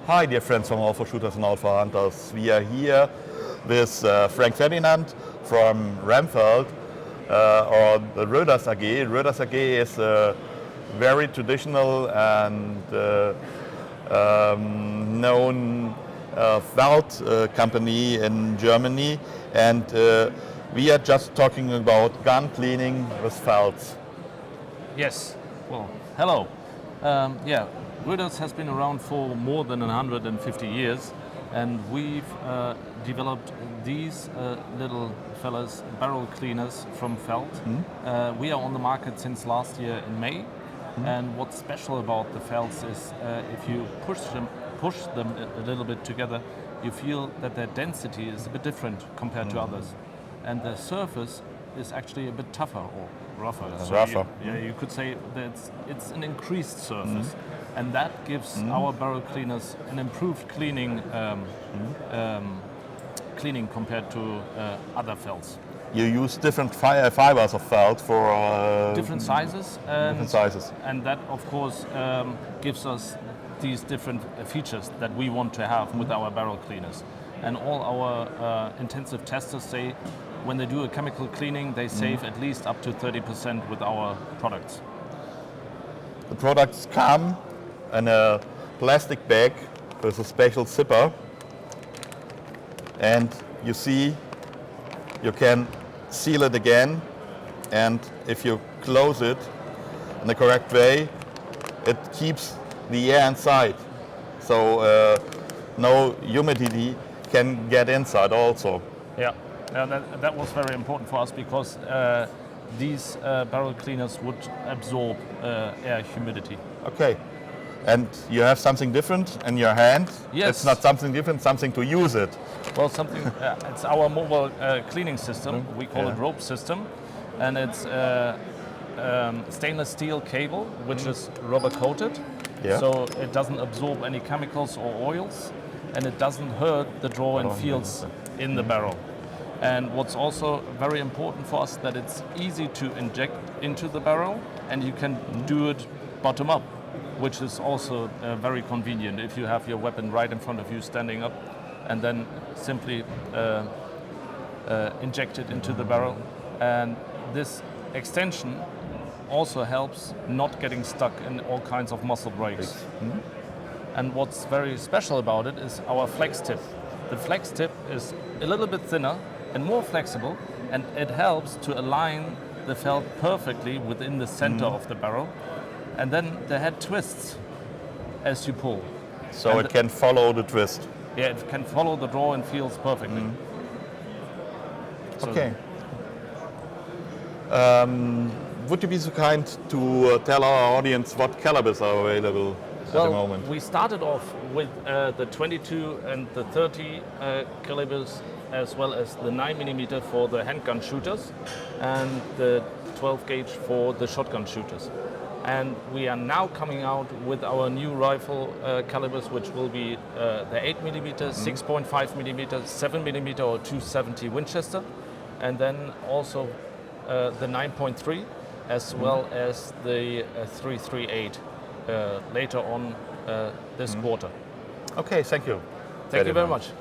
Hi dear friends from All for Shooters and All for Hunters. We are here with Frank Ferdinand from Ramfelt or the Röders AG. Röders AG is a very traditional and known felt company in Germany, and we are just talking about gun cleaning with felts. Yes, well, hello. Röders has been around for more than 150 years, and we've developed these little fellas, barrel cleaners from felt. We are on the market since last year in May, and what's special about the felts is if you push them a little bit together, you feel that their density is a bit different compared to others, and the surface is actually a bit tougher or rougher. Rougher. You could say that it's an increased surface, and that gives our barrel cleaners an improved cleaning compared to other felts. You use different fibers of felt for Different sizes. And that, of course, gives us these different features that we want to have with our barrel cleaners. And all our intensive testers say when they do a chemical cleaning, they save at least up to 30% with our products. The products come in a plastic bag with a special zipper, and you see you can seal it again, and if you close it in the correct way, it keeps the air inside, so no humidity can get inside also. Yeah, that was very important for us because these barrel cleaners would absorb air humidity. Okay. And you have something different in your hand? Yes. It's not something different, something to use it. Well, it's our mobile cleaning system. We call it Rope System, and it's stainless steel cable, which is rubber coated, so it doesn't absorb any chemicals or oils, and it doesn't hurt the draw and fields in the barrel. And what's also very important for us that it's easy to inject into the barrel, and you can do it bottom up, which is also very convenient if you have your weapon right in front of you standing up, and then simply inject it into the barrel. And this extension also helps not getting stuck in all kinds of muscle breaks. And what's very special about it is our flex tip. The flex tip is a little bit thinner and more flexible, and it helps to align the felt perfectly within the center of the barrel. And then the head twists as you pull. So and it can follow the twist. Yeah, it can follow the draw and feels perfectly. So okay. Would you be so kind to tell our audience what calibers are available at the moment? We started off with the 22 and the 30 calibers, as well as the 9mm for the handgun shooters and the 12 gauge for the shotgun shooters. And we are now coming out with our new rifle calibers, which will be the 8mm, 6.5mm, 7mm or 270 Winchester, and then also the 9.3, as well as the 338 later on this quarter. Okay, thank you. Thank you very much.